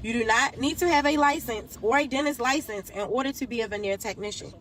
You do not need to have a license or a dentist license in order to be a veneer technician.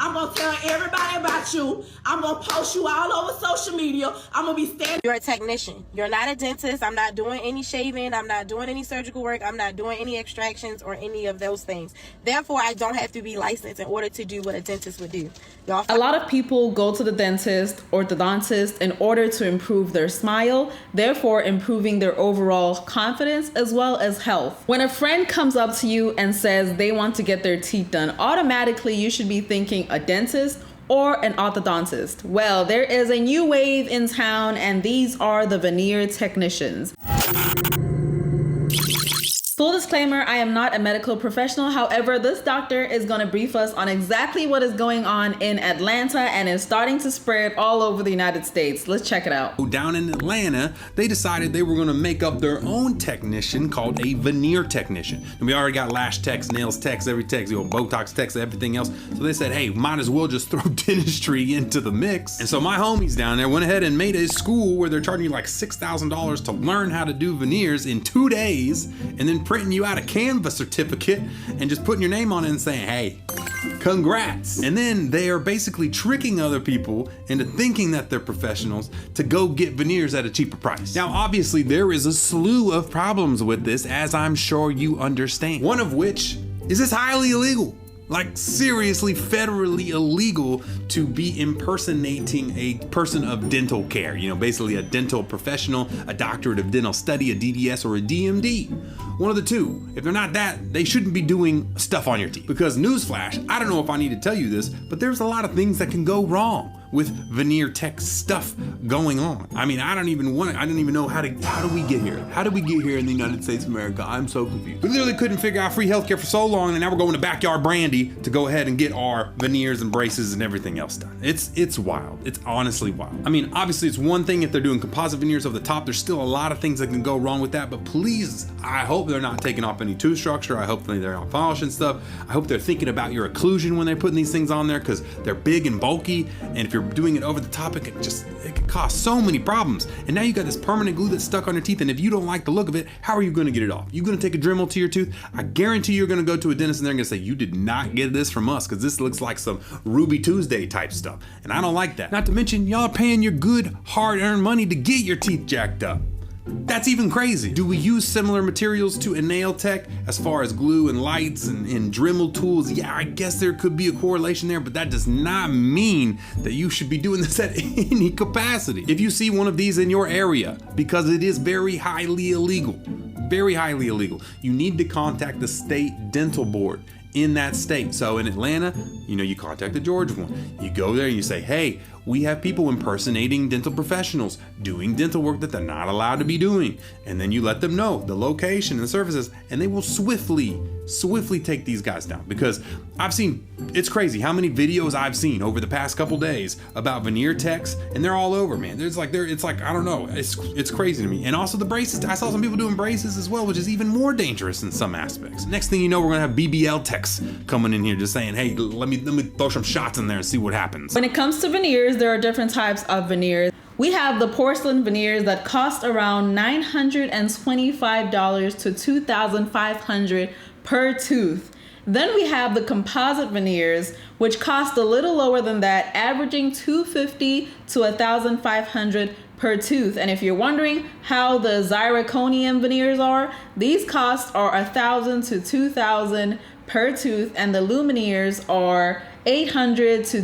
I'm going to tell everybody about you. I'm going to post you all over social media. I'm going to be standing. You're a technician. You're not a dentist. I'm not doing any shaving. I'm not doing any surgical work. I'm not doing any extractions or any of those things. Therefore, I don't have to be licensed in order to do what a dentist would do. A lot of people go to the dentist, orthodontist in order to improve their smile, therefore improving their overall confidence as well as health. When a friend comes up to you and says they want to get their teeth done, automatically you should be thinking a dentist or an orthodontist. Well, there is a new wave in town, and these are the veneer technicians. Full disclaimer, I am not a medical professional. However, this doctor is going to brief us on exactly what is going on in Atlanta and is starting to spread all over the United States. Let's check it out. Down in Atlanta, they decided they were going to make up their own technician called a veneer technician. And we already got lash techs, nails techs, every tech, Botox techs, everything else. So they said, hey, might as well just throw dentistry into the mix. And so my homies down there went ahead and made a school where they're charging you like $6,000 to learn how to do veneers in 2 days, and then printing you out a Canva certificate and just putting your name on it and saying, hey, congrats. And then they are basically tricking other people into thinking that they're professionals to go get veneers at a cheaper price. Now, obviously, there is a slew of problems with this, as I'm sure you understand. One of which is it's highly illegal. Like seriously federally illegal to be impersonating a person of dental care. You know, basically a dental professional, a doctorate of dental study, a DDS, or a DMD. One of the two. If they're not that, they shouldn't be doing stuff on your teeth. Because newsflash, I don't know if I need to tell you this, but there's a lot of things that can go wrong with veneer tech stuff going on. I mean, I don't even know how do we get here? How did we get here in the United States of America? I'm so confused. We literally couldn't figure out free healthcare for so long, and now we're going to Backyard Brandy to go ahead and get our veneers and braces and everything else done. It's wild. It's honestly wild. I mean, obviously it's one thing if they're doing composite veneers over the top. There's still a lot of things that can go wrong with that, but please, I hope they're not taking off any tooth structure. I hope they're not polishing stuff. I hope they're thinking about your occlusion when they're putting these things on there, because they're big and bulky, and if you're doing it over the top, it could cause so many problems. And now you got this permanent glue that's stuck on your teeth, and if you don't like the look of it, how are you going to get it off? You going to take a Dremel to your tooth? I guarantee you're going to go to a dentist and they're going to say, you did not get this from us, because this looks like some Ruby Tuesday type stuff, and I don't like that. Not to mention, y'all are paying your good hard-earned money to get your teeth jacked up. That's even crazy. Do we use similar materials to a nail tech as far as glue and lights and Dremel tools? Yeah, I guess there could be a correlation there, but that does not mean that you should be doing this at any capacity. If you see one of these in your area, because it is very highly illegal, you need to contact the state dental board in that state. So in Atlanta, you contact the Georgia one. You go there and you say, hey, we have people impersonating dental professionals doing dental work that they're not allowed to be doing. And then you let them know the location and the services, and they will swiftly take these guys down. Because it's crazy how many videos I've seen over the past couple days about veneer techs, and they're all over, man. It's like, I don't know, it's crazy to me. And also the braces, I saw some people doing braces as well, which is even more dangerous in some aspects. Next thing you know, we're gonna have BBL techs coming in here just saying, hey, let me throw some shots in there and see what happens. When it comes to veneers, there are different types of veneers. We have the porcelain veneers that cost around $925 to $2,500 per tooth. Then we have the composite veneers, which cost a little lower than that, averaging $250 to $1,500 per tooth. And if you're wondering how the zirconium veneers are, these costs are $1,000 to $2,000 per tooth, and the lumineers are $800 to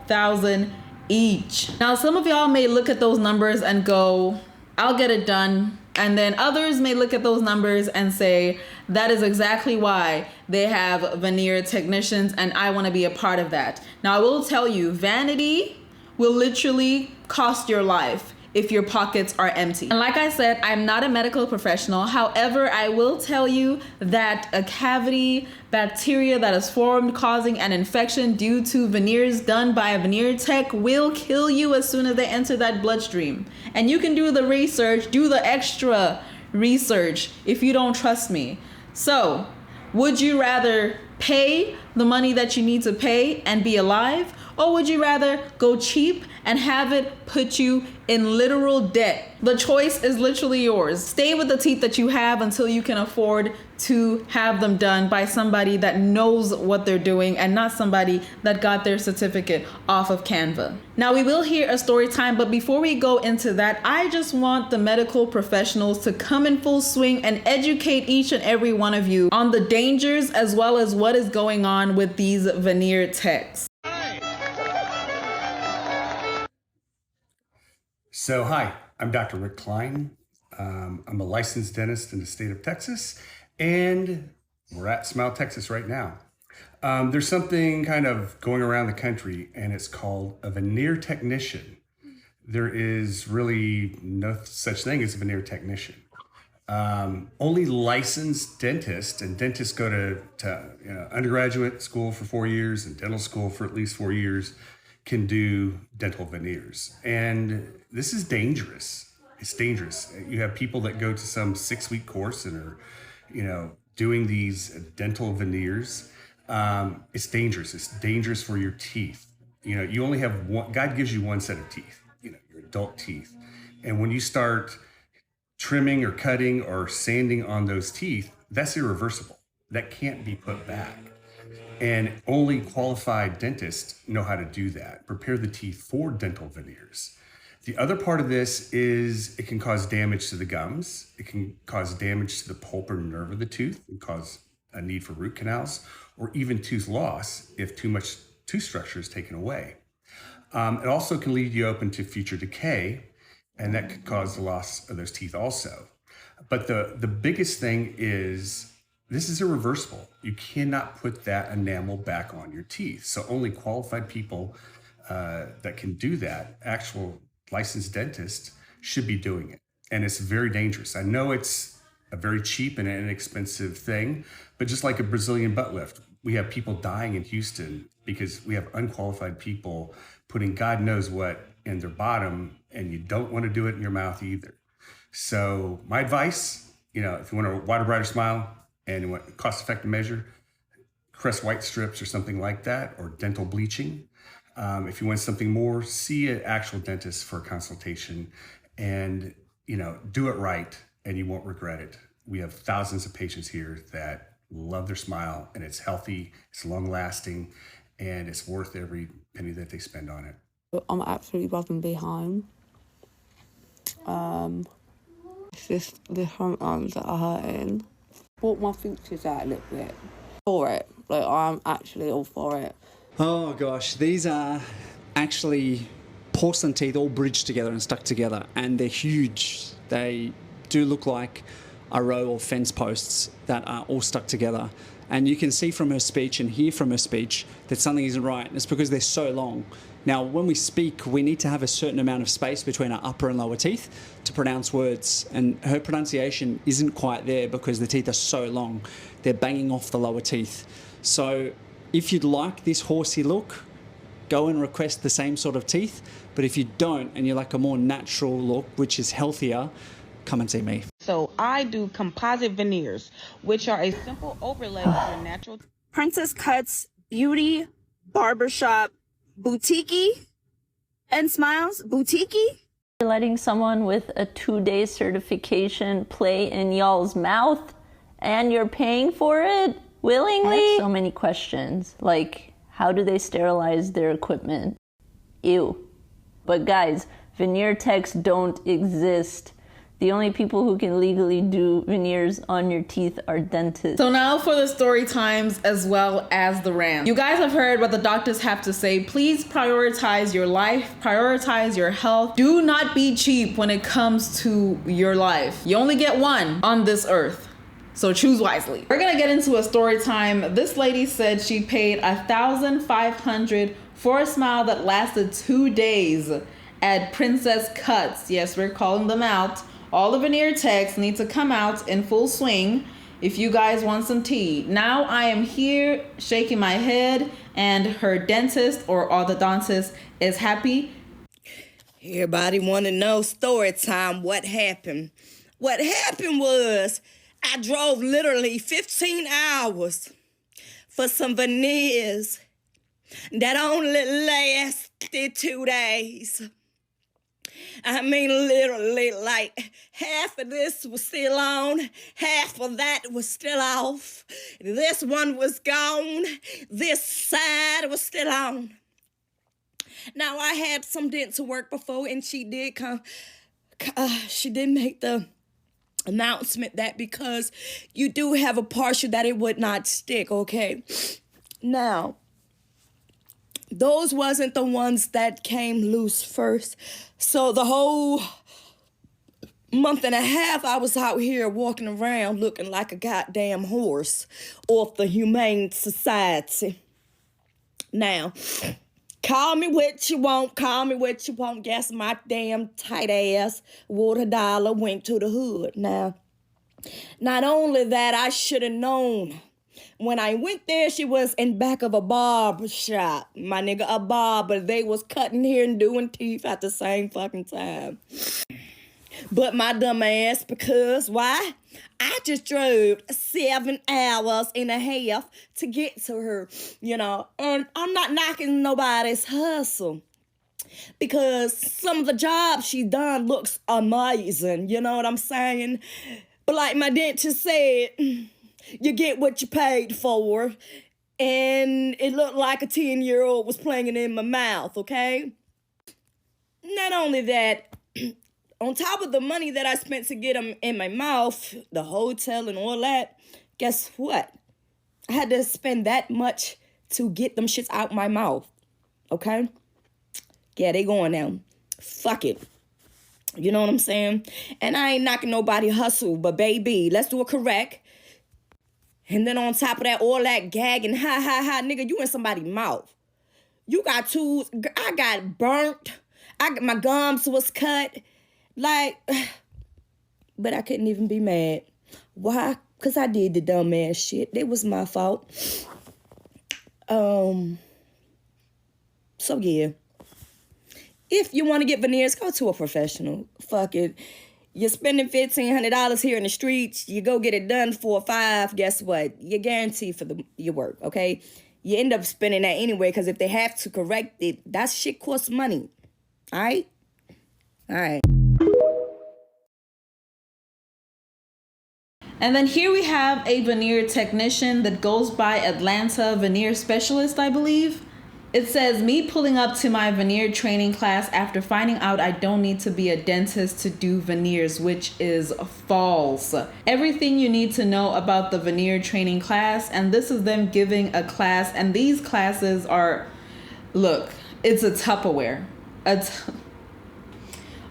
$2,000 each. Now, some of y'all may look at those numbers and go, I'll get it done. And then others may look at those numbers and say, that is exactly why they have veneer technicians, and I want to be a part of that. Now, I will tell you, vanity will literally cost your life if your pockets are empty. And like I said, I'm not a medical professional. However, I will tell you that a cavity bacteria that is formed causing an infection due to veneers done by a veneer tech will kill you as soon as they enter that bloodstream. And you can do the research, do the extra research if you don't trust me. So, would you rather pay the money that you need to pay and be alive? Or would you rather go cheap and have it put you in literal debt? The choice is literally yours. Stay with the teeth that you have until you can afford to have them done by somebody that knows what they're doing and not somebody that got their certificate off of Canva. Now we will hear a story time, but before we go into that, I just want the medical professionals to come in full swing and educate each and every one of you on the dangers as well as what is going on with these veneer techs. So, hi, I'm Dr. Rick Klein. I'm a licensed dentist in the state of Texas, and we're at Smile, Texas right now. There's something kind of going around the country, and it's called a veneer technician. There is really no such thing as a veneer technician. Only licensed dentists, and dentists go to undergraduate school for 4 years and dental school for at least 4 years, can do dental veneers. And this is dangerous. It's dangerous. You have people that go to some 6-week course and are, doing these dental veneers. It's dangerous. It's dangerous for your teeth. You only have one. God gives you one set of teeth, your adult teeth. And when you start trimming or cutting or sanding on those teeth, that's irreversible. That can't be put back. And only qualified dentists know how to do that, prepare the teeth for dental veneers. The other part of this is it can cause damage to the gums. It can cause damage to the pulp or nerve of the tooth and cause a need for root canals or even tooth loss if too much tooth structure is taken away. It also can lead you open to future decay, and that could cause the loss of those teeth also. But the biggest thing is this is irreversible. You cannot put that enamel back on your teeth. So only qualified people that can do that, actual licensed dentists, should be doing it. And it's very dangerous. I know it's a very cheap and inexpensive thing, but just like a Brazilian butt lift, we have people dying in Houston because we have unqualified people putting God knows what in their bottom, and you don't want to do it in your mouth either. So my advice, if you want a wider, brighter smile, and you want a cost-effective measure, Crest white strips or something like that, or dental bleaching. If you want something more, see an actual dentist for a consultation, and do it right, and you won't regret it. We have thousands of patients here that love their smile, and it's healthy, it's long-lasting, and it's worth every penny that they spend on it. I'm absolutely above and behind. It's just the front arms that are hurting. Brought my features out a little bit. For it. I'm actually all for it. Oh gosh, these are actually porcelain teeth all bridged together and stuck together, and they're huge. They do look like a row of fence posts that are all stuck together. And you can see from her speech and hear from her speech that something isn't right. And it's because they're so long. Now, when we speak, we need to have a certain amount of space between our upper and lower teeth to pronounce words. And her pronunciation isn't quite there because the teeth are so long. They're banging off the lower teeth. So if you'd like this horsey look, go and request the same sort of teeth. But if you don't, and you like a more natural look, which is healthier, come and see me. So I do composite veneers, which are a simple overlay of your natural. Princess Cuts Beauty Barbershop Boutique and Smiles Boutique. Letting someone with a 2-day certification play in y'all's mouth and you're paying for it willingly? I have so many questions, like how do they sterilize their equipment? Ew. But guys, veneer techs don't exist. The only people who can legally do veneers on your teeth are dentists. So now for the story times as well as the rant. You guys have heard what the doctors have to say. Please prioritize your life, prioritize your health. Do not be cheap when it comes to your life. You only get one on this earth, so choose wisely. We're gonna get into a story time. This lady said she paid $1,500 for a smile that lasted 2 days at Princess Cuts. Yes, we're calling them out. All the veneer techs need to come out in full swing if you guys want some tea. Now I am here shaking my head, and her dentist or orthodontist is happy. Everybody want to know story time. What happened? What happened was I drove literally 15 hours for some veneers that only lasted 2 days. I mean, literally, like, half of this was still on, half of that was still off. This one was gone, this side was still on. Now, I had some dental work before, and she did she did make the announcement that because you do have a partial that it would not stick, okay? Now, those wasn't the ones that came loose first. So the whole month and a half, I was out here walking around looking like a goddamn horse off the Humane Society. Now, call me what you want, Guess my damn tight ass water dollar went to the hood. Now, not only that, I should have known. When I went there, she was in back of a barber shop. My nigga, a barber. They was cutting hair and doing teeth at the same fucking time. But my dumb ass, because why? I just drove 7 hours and a half to get to her, you know. And I'm not knocking nobody's hustle, because some of the jobs she done looks amazing, you know what I'm saying? But like my dentist said, you get what you paid for, and it looked like a 10-year-old was playing it in my mouth, okay? Not only that, on top of the money that I spent to get them in my mouth, the hotel and all that, guess what? I had to spend that much to get them shits out my mouth, okay? Yeah, they going now. Fuck it. You know what I'm saying? And I ain't knocking nobody hustle, but baby, let's do it correct. And then on top of that, all that gagging, ha, nigga, you in somebody's mouth. You got tools. I got burnt. My gums was cut. Like, but I couldn't even be mad. Why? Because I did the dumb ass shit. It was my fault. So yeah. If you want to get veneers, go to a professional. Fuck it. You're spending $1,500 here in the streets. You go get it done for $5. Guess what? You're guaranteed for your work, okay? You end up spending that anyway, because if they have to correct it, that shit costs money. All right? All right. And then here we have a veneer technician that goes by Atlanta Veneer Specialist, I believe. It says, me pulling up to my veneer training class after finding out I don't need to be a dentist to do veneers, which is false. Everything you need to know about the veneer training class, and this is them giving a class, and these classes are, look, it's a Tupperware.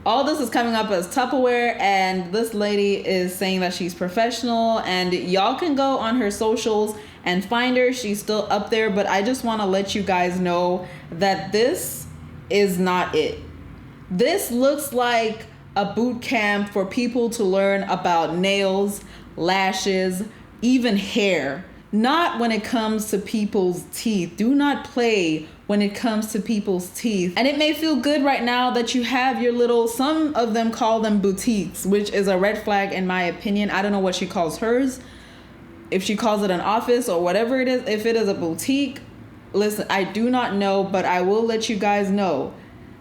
All this is coming up as Tupperware, and this lady is saying that she's professional, and y'all can go on her socials and find her. She's still up there, but I just want to let you guys know that this is not it. This looks like a boot camp for people to learn about nails, lashes, even hair. Not when it comes to people's teeth. Do not play when it comes to people's teeth. And it may feel good right now that you have your little, some of them call them boutiques, which is a red flag in my opinion. I don't know what she calls hers. If she calls it an office or whatever it is, if it is a boutique, listen, I do not know, but I will let you guys know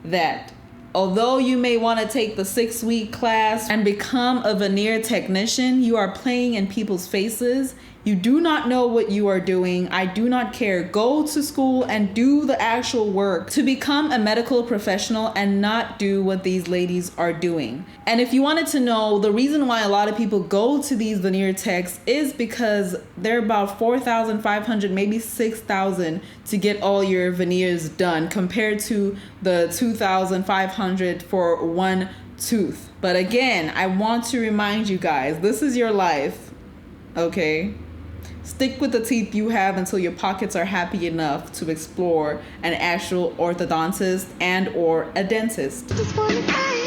that although you may want to take the 6-week class and become a veneer technician, you are playing in people's faces. You do not know what you are doing. I do not care. Go to school and do the actual work to become a medical professional and not do what these ladies are doing. And if you wanted to know, the reason why a lot of people go to these veneer techs is because they're about $4,500, maybe $6,000 to get all your veneers done compared to the $2,500 for one tooth. But again, I want to remind you guys, this is your life, okay? Stick with the teeth you have until your pockets are happy enough to explore an actual orthodontist and or a dentist.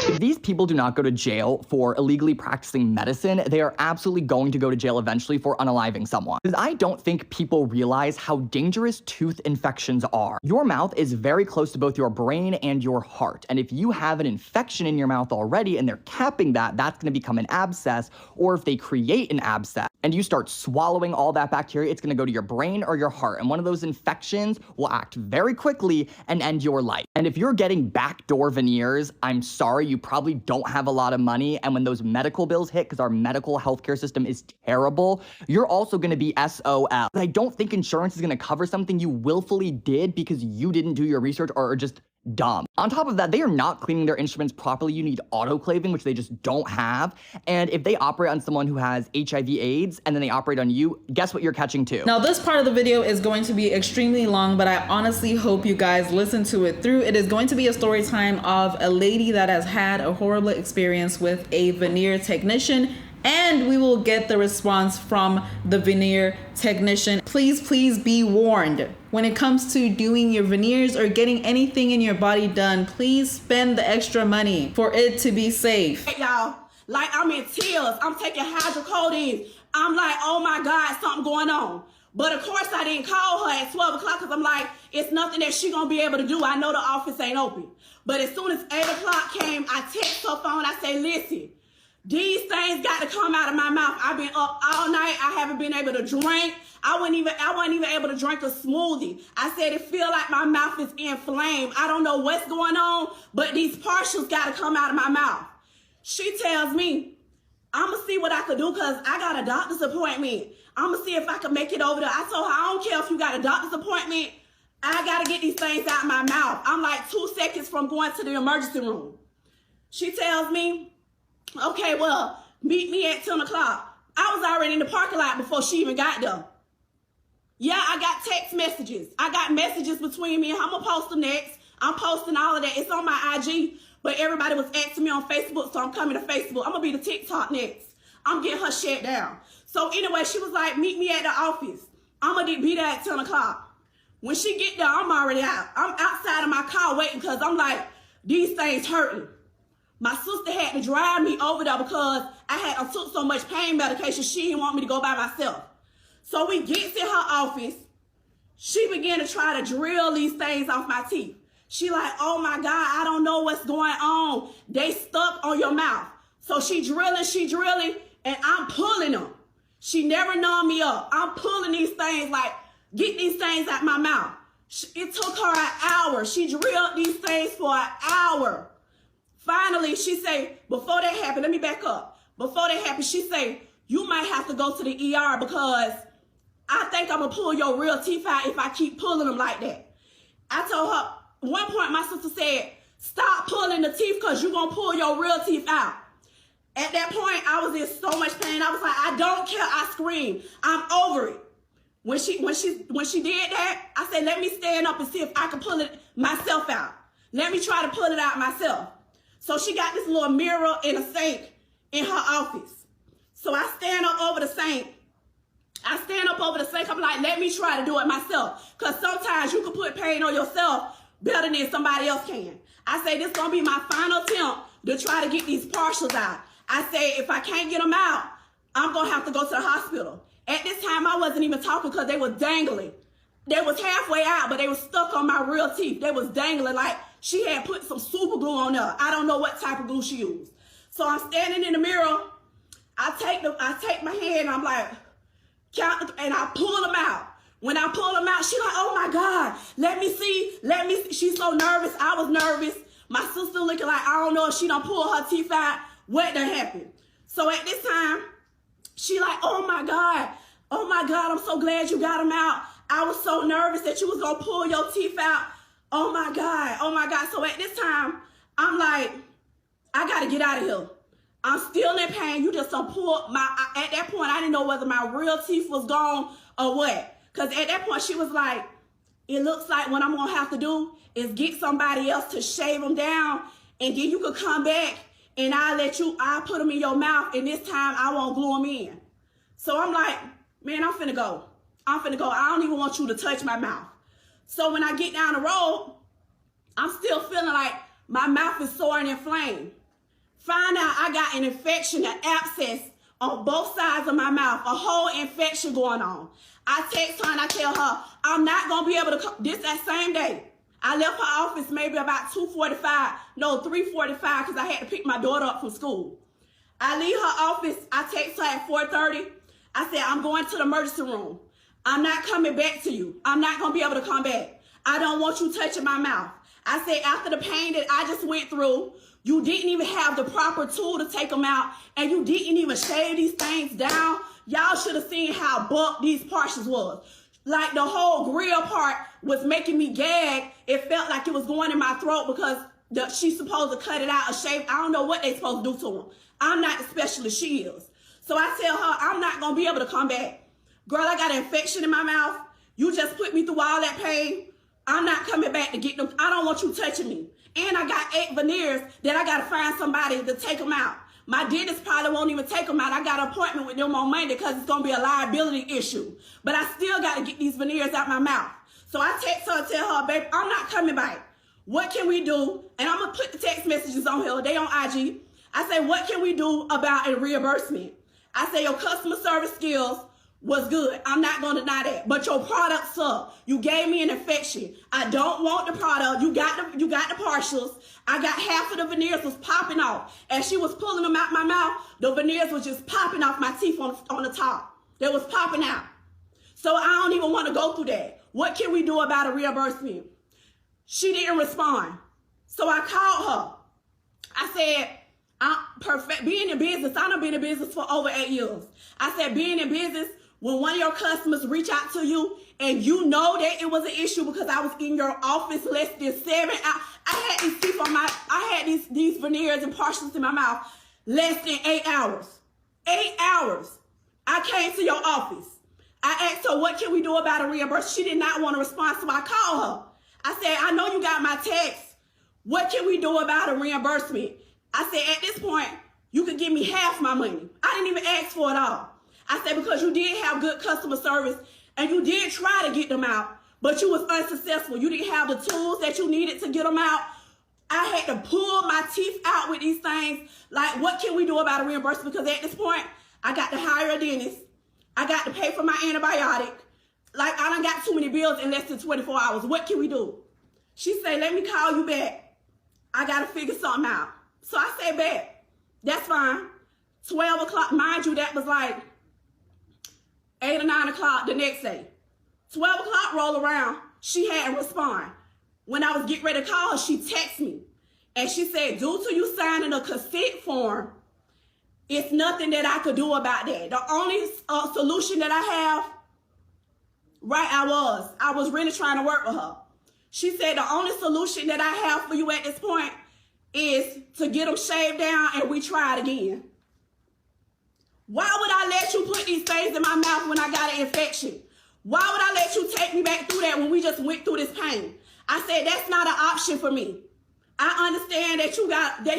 If these people do not go to jail for illegally practicing medicine, they are absolutely going to go to jail eventually for unaliving someone. Because I don't think people realize how dangerous tooth infections are. Your mouth is very close to both your brain and your heart. And if you have an infection in your mouth already and they're capping that, that's going to become an abscess. Or if they create an abscess and you start swallowing all that bacteria, it's going to go to your brain or your heart. And one of those infections will act very quickly and end your life. And if you're getting backdoor veneers, I'm sorry, you probably don't have a lot of money. And when those medical bills hit, because our medical healthcare system is terrible, you're also going to be SOL. I don't think insurance is going to cover something you willfully did because you didn't do your research or are just dumb. On top of that, they are not cleaning their instruments properly. You need autoclaving, which they just don't have. And if they operate on someone who has HIV/AIDS and then they operate on you, guess what you're catching too? Now, this part of the video is going to be extremely long, but I honestly hope you guys listen to it through. It is going to be a story time of a lady that has had a horrible experience with a veneer technician, and we will get the response from the veneer technician. Please be warned. When it comes to doing your veneers or getting anything in your body done, please spend the extra money for it to be safe. Hey, y'all, like I'm in tears. I'm taking hydrocodone. I'm like, oh my God, something going on. But of course I didn't call her at 12 o'clock because I'm like, it's nothing that she gonna be able to do. I know the office ain't open. But as soon as 8 o'clock came, I text her phone. I say, listen, these things got to come out of my mouth. I've been up all night. I haven't been able to drink. I wasn't even able to drink a smoothie. I said, it feel like my mouth is inflamed. I don't know what's going on, but these partials got to come out of my mouth. She tells me, I'm going to see what I could do because I got a doctor's appointment. I'm going to see if I can make it over there. I told her, I don't care if you got a doctor's appointment. I got to get these things out of my mouth. I'm like 2 seconds from going to the emergency room. She tells me, okay, well, meet me at 10 o'clock. I was already in the parking lot before she even got there. Yeah, I got text messages. I got messages between me and her. I'm going to post them next. I'm posting all of that. It's on my IG, but everybody was asking me on Facebook, so I'm coming to Facebook. I'm going to be the TikTok next. I'm getting her shut down. So anyway, she was like, meet me at the office. I'm going to be there at 10 o'clock. When she get there, I'm already out. I'm outside of my car waiting because I'm like, these things hurting. My sister had to drive me over there because I took so much pain medication, she didn't want me to go by myself. So we get to her office. She began to try to drill these things off my teeth. She like, oh my God, I don't know what's going on. They stuck on your mouth. So she drilling, and I'm pulling them. She never numbed me up. I'm pulling these things like, get these things out my mouth. It took her an hour. She drilled these things for an hour. Finally, she say, before that happened, let me back up. Before that happened, she say, you might have to go to the ER because I think I'm going to pull your real teeth out if I keep pulling them like that. I told her, one point my sister said, stop pulling the teeth because you're going to pull your real teeth out. At that point, I was in so much pain. I was like, I don't care. I screamed. I'm over it. When she did that, I said, let me stand up and see if I can pull it myself out. Let me try to pull it out myself. So she got this little mirror in a sink in her office. So I stand up over the sink. I'm like, let me try to do it myself. Because sometimes you can put pain on yourself better than somebody else can. I say, this is going to be my final attempt to try to get these partials out. I say, if I can't get them out, I'm going to have to go to the hospital. At this time, I wasn't even talking because they was dangling. They was halfway out, but they was stuck on my real teeth. They was dangling like she had put some super glue on there. I don't know what type of glue she used. So I'm standing in the mirror. I take my hand and I'm like, count, and I pull them out. When I pull them out, she like, oh my God, let me see. She's so nervous. I was nervous. My sister looking like, I don't know if she done pull her teeth out. What done happened? So at this time, she like, oh my God, I'm so glad you got them out. I was so nervous that you was gonna pull your teeth out. Oh my God. So at this time, I'm like, I gotta get out of here. I'm still in pain. You just done pull at that point, I didn't know whether my real teeth was gone or what. Because at that point, she was like, it looks like what I'm gonna have to do is get somebody else to shave them down, and then you could come back and I'll put them in your mouth, and this time I won't glue them in. So I'm like, man, I'm finna go. I don't even want you to touch my mouth. So when I get down the road, I'm still feeling like my mouth is sore and inflamed. Find out I got an infection, an abscess on both sides of my mouth, a whole infection going on. I text her and I tell her, I'm not going to be able to come. This that same day. I left her office maybe about 3:45 because I had to pick my daughter up from school. I leave her office. I text her at 4:30. I said, I'm going to the emergency room. I'm not coming back to you. I'm not going to be able to come back. I don't want you touching my mouth. I said, after the pain that I just went through, you didn't even have the proper tool to take them out, and you didn't even shave these things down. Y'all should have seen how bumped these portions was. Like the whole grill part was making me gag. It felt like it was going in my throat because she's supposed to cut it out or shave. I don't know what they supposed to do to them. I'm not the specialist, she is. So I tell her, I'm not going to be able to come back. Girl, I got an infection in my mouth. You just put me through all that pain. I'm not coming back to get them. I don't want you touching me. And I got 8 veneers that I got to find somebody to take them out. My dentist probably won't even take them out. I got an appointment with them on Monday because it's going to be a liability issue. But I still got to get these veneers out my mouth. So I text her and tell her, babe, I'm not coming back. What can we do? And I'm going to put the text messages on here. They on IG. I say, what can we do about a reimbursement? I say, your customer service skills was good. I'm not going to deny that. But your product sucked. You gave me an infection. I don't want the product. You got the partials. I got half of the veneers was popping off. As she was pulling them out my mouth, the veneers was just popping off my teeth on the top. They was popping out. So I don't even want to go through that. What can we do about a reimbursement? She didn't respond. So I called her. I said, being in business, I've been in business for over 8 years. I said, being in business, when one of your customers reach out to you and you know that it was an issue because I was in your office less than 7 hours. I had these teeth I had these veneers and partials in my mouth less than 8 hours. 8 hours. I came to your office. I asked her, what can we do about a reimbursement? She did not want to respond, so I called her. I said, I know you got my text. What can we do about a reimbursement? I said, at this point, you could give me half my money. I didn't even ask for it all. I said, because you did have good customer service and you did try to get them out, but you was unsuccessful. You didn't have the tools that you needed to get them out. I had to pull my teeth out with these things. Like, what can we do about a reimbursement? Because at this point, I got to hire a dentist. I got to pay for my antibiotic. Like, I done got too many bills in less than 24 hours. What can we do? She said, let me call you back. I got to figure something out. So I said, back. That's fine. 12 o'clock. Mind you, that was like 8 or 9 o'clock the next day. 12 o'clock roll around. She hadn't responded. When I was getting ready to call her, she texted me. And she said, due to you signing a consent form, it's nothing that I could do about that. The only solution that I have, I was really trying to work with her. She said, the only solution that I have for you at this point is to get them shaved down and we try it again. Why would I let you put these things in my mouth when I got an infection? Why would I let you take me back through that when we just went through this pain? I said, that's not an option for me. I understand that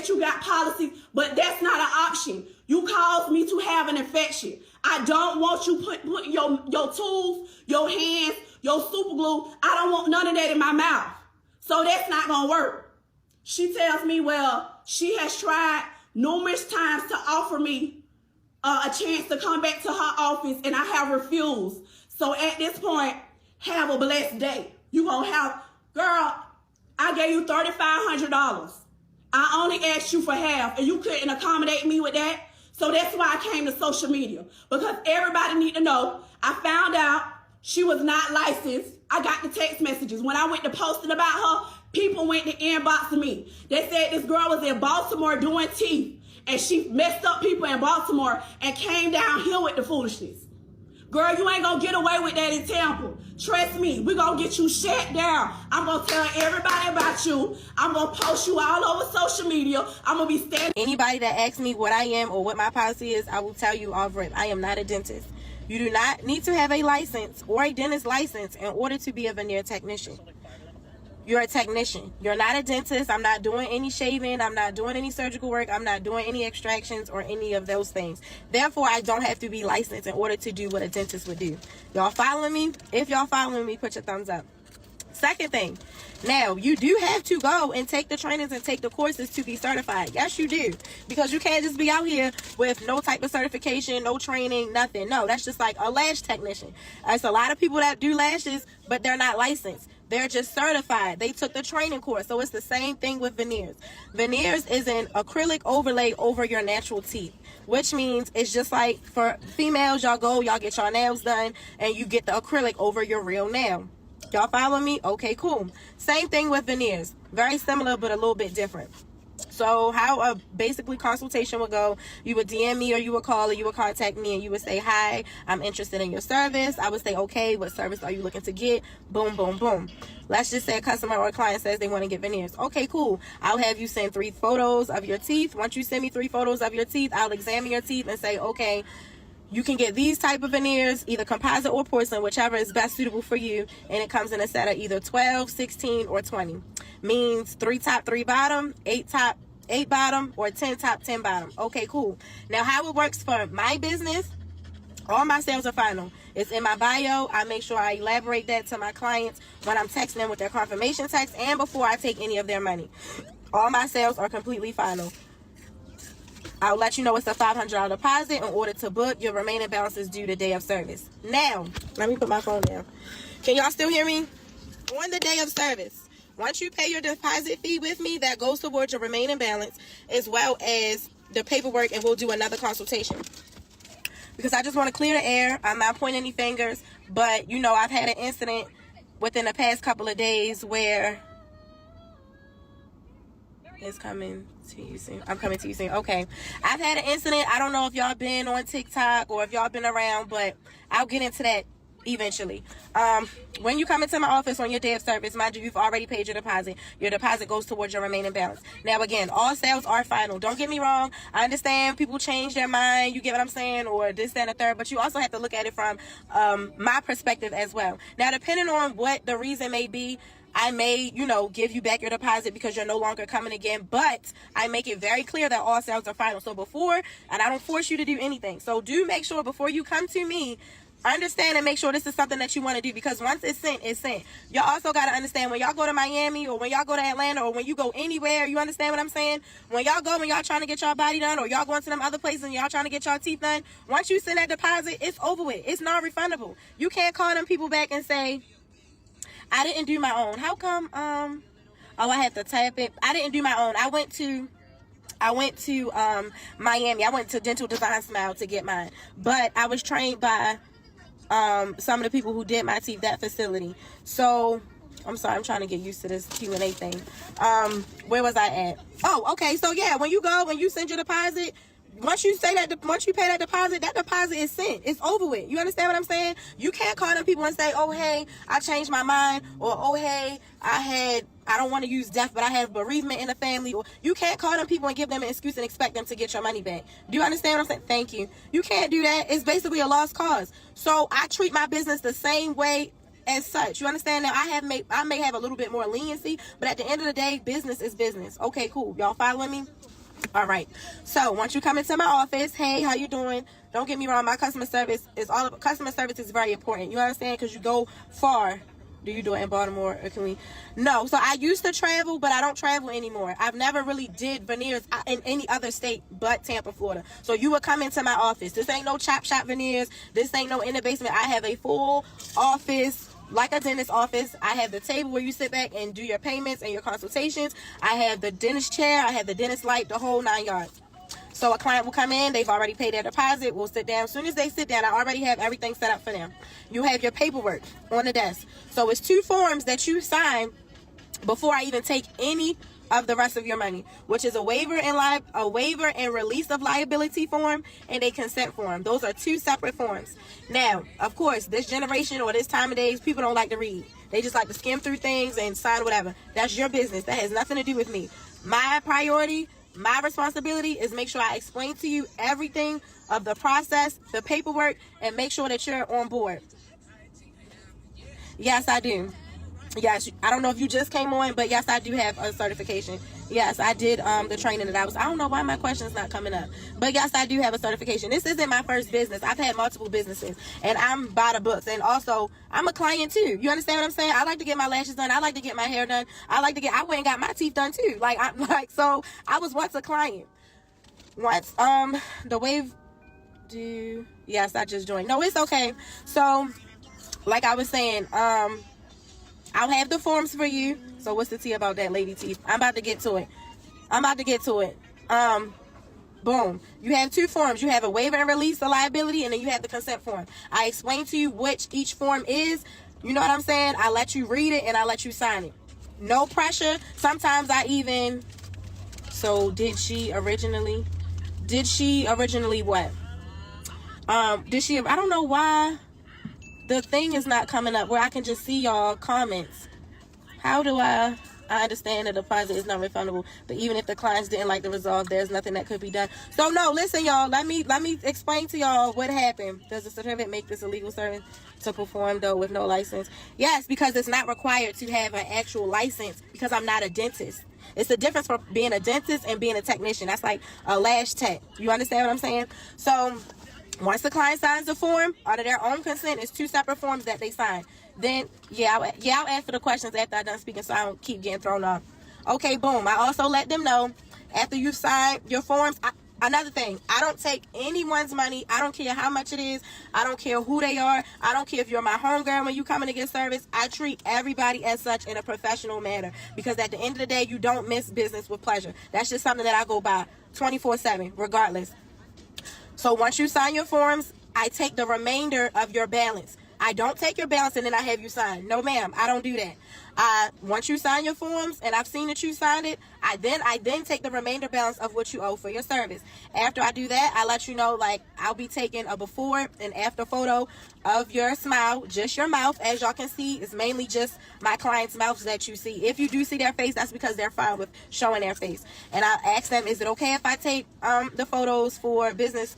you got policies, but that's not an option. You caused me to have an infection. I don't want you putting your tools, your hands, your super glue. I don't want none of that in my mouth. So that's not going to work. She tells me, well, she has tried numerous times to offer me a chance to come back to her office, and I have refused. So at this point, have a blessed day. You gonna have, girl, I gave you $3,500. I only asked you for half, and you couldn't accommodate me with that. So that's why I came to social media, because everybody need to know. I found out she was not licensed. I got the text messages. When I went to posting about her, people went to inbox me. They said this girl was in Baltimore doing teeth, and she messed up people in Baltimore and came down here with the foolishness. Girl, you ain't gonna get away with that in Tampa. Trust me, we're gonna get you shut down. I'm gonna tell everybody about you. I'm gonna post you all over social media. I'm gonna be standing. Anybody that asks me what I am or what my policy is, I will tell you off rip. I am not a dentist. You do not need to have a license or a dentist license in order to be a veneer technician. You're a technician. You're not a dentist. I'm not doing any shaving. I'm not doing any surgical work. I'm not doing any extractions or any of those things. Therefore, I don't have to be licensed in order to do what a dentist would do. Y'all following me? If y'all following me, put your thumbs up. Second thing, now you do have to go and take the trainings and take the courses to be certified. Yes, you do, because you can't just be out here with no type of certification, no training, nothing. No, that's just like a lash technician. There's a lot of people that do lashes, but they're not licensed. They're just certified. They took the training course. So it's the same thing with veneers. Veneers is an acrylic overlay over your natural teeth, which means it's just like for females, y'all go, y'all get your nails done, and you get the acrylic over your real nail. Y'all follow me? Okay, cool. Same thing with veneers. Very similar, but a little bit different. So how a basically consultation would go, you would DM me or you would call or you would contact me and you would say, hi, I'm interested in your service. I would say, okay, what service are you looking to get? Boom, boom, boom. Let's just say a customer or a client says they want to get veneers. Okay, cool. I'll have you send 3 photos of your teeth. Once you send me 3 photos of your teeth, I'll examine your teeth and say, okay, you can get these type of veneers, either composite or porcelain, whichever is best suitable for you. And it comes in a set of either 12, 16, or 20. Means 3 top, 3 bottom, 8 top, 8 bottom, or 10 top, 10 bottom. Okay, cool. Now, how it works for my business, all my sales are final. It's in my bio. I make sure I elaborate that to my clients when I'm texting them with their confirmation text and before I take any of their money. All my sales are completely final. I'll let you know it's a $500 deposit in order to book. Your remaining balance is due the day of service. Now, let me put my phone down. Can y'all still hear me? On the day of service, once you pay your deposit fee with me, that goes towards your remaining balance as well as the paperwork, and we'll do another consultation. Because I just want to clear the air. I'm not pointing any fingers, but you know, I've had an incident within the past couple of days where it's coming to you soon. I'm coming to you soon. Okay. I've had an incident. I don't know if y'all been on TikTok or if y'all been around, but I'll get into that eventually. When you come into my office on your day of service, mind you, you've already paid your deposit. Your deposit goes towards your remaining balance. Now, again, all sales are final. Don't get me wrong. I understand people change their mind. You get what I'm saying? Or this, that, and the third. But you also have to look at it from my perspective as well. Now, depending on what the reason may be, I may, you know, give you back your deposit because you're no longer coming again, but I make it very clear that all sales are final. So before, and I don't force you to do anything. So do make sure before you come to me, understand and make sure this is something that you want to do, because once it's sent, it's sent. Y'all also got to understand when y'all go to Miami or when y'all go to Atlanta or when you go anywhere, you understand what I'm saying? When y'all go and y'all trying to get y'all body done or y'all going to them other places and y'all trying to get y'all teeth done, once you send that deposit, it's over with. It's non-refundable. You can't call them people back and say, I didn't do my own. How come? Oh, I had to tap it. I didn't do my own. I went to Miami. I went to Dental Design Smile to get mine, but I was trained by some of the people who did my teeth, that facility. So I'm sorry, I'm trying to get used to this Q&A thing. Where was I at? Oh, okay. So yeah, when you go, when you send your deposit, once you say that, once you pay that deposit is sent. It's over with. You understand what I'm saying? You can't call them people and say, oh, hey, I changed my mind, or oh, hey, I don't want to use death, but I have bereavement in the family. Or you can't call them people and give them an excuse and expect them to get your money back. Do you understand what I'm saying? Thank you. You can't do that. It's basically a lost cause. So I treat my business the same way as such. You understand? Now, I may have a little bit more leniency, but at the end of the day, business is business. Okay, cool. Y'all following me? All right. So once you come into my office, hey, how you doing? Don't get me wrong. My customer service is very important. You understand? Because you go far. Do you do it in Baltimore, or can we? No. So I used to travel, but I don't travel anymore. I've never really did veneers in any other state but Tampa, Florida. So you would come into my office. This ain't no chop shop veneers. This ain't no in the basement. I have a full office, like a dentist office. I have the table where you sit back and do your payments and your consultations. I have the dentist chair. I have the dentist light, the whole 9 yards. So a client will come in, they've already paid their deposit, we'll sit down. As soon as they sit down, I already have everything set up for them. You have your paperwork on the desk. So it's 2 forms that you sign before I even take any of the rest of your money, which is a waiver and release of liability form and a consent form. Those are 2 separate forms. Now, of course, this generation or this time of days, people don't like to read. They just like to skim through things and sign whatever. That's your business. That has nothing to do with me. My priority, my responsibility is make sure I explain to you everything of the process, the paperwork, and make sure that you're on board. Yes, I do. Yes, I don't know if you just came on, but yes, I do have a certification. Yes, I did the training that I don't know why my question's not coming up. But yes, I do have a certification. This isn't my first business. I've had multiple businesses, and I'm by the books. And also, I'm a client too. You understand what I'm saying? I like to get my lashes done. I like to get my hair done. I went and got my teeth done too. So I was once a client. Once the wave yes, I just joined. No, it's okay. So like I was saying, I'll have the forms for you. So what's the tea about that, lady teeth? I'm about to get to it. Boom. You have two forms. You have a waiver and release of liability, and then you have the consent form. I explained to you which each form is. You know what I'm saying? I let you read it and I let you sign it. No pressure. Sometimes so did she originally what? I don't know why the thing is not coming up where I can just see y'all comments. How do I understand the deposit is not refundable, but even if the clients didn't like the resolve, there's nothing that could be done. So no, listen, y'all, let me explain to y'all what happened. Does the certificate make this a legal service to perform though with no license? Yes, because it's not required to have an actual license because I'm not a dentist. It's the difference for being a dentist and being a technician. That's like a lash tech. You understand what I'm saying? So once the client signs the form, out of their own consent, it's two separate forms that they sign. Then, I'll answer the questions after I'm done speaking so I don't keep getting thrown off. Okay, boom. I also let them know after you sign your forms. Another thing, I don't take anyone's money. I don't care how much it is. I don't care who they are. I don't care if you're my homegirl when you come in to get service. I treat everybody as such in a professional manner because at the end of the day, you don't miss business with pleasure. That's just something that I go by 24/7, regardless. So once you sign your forms, I take the remainder of your balance. I don't take your balance and then I have you sign. No, ma'am, I don't do that. Once you sign your forms and I've seen that you signed it, I then take the remainder balance of what you owe for your service. After I do that, I let you know, like, I'll be taking a before and after photo of your smile, just your mouth. As y'all can see, it's mainly just my client's mouths that you see. If you do see their face, that's because they're fine with showing their face. And I ask them, is it okay if I take the photos for business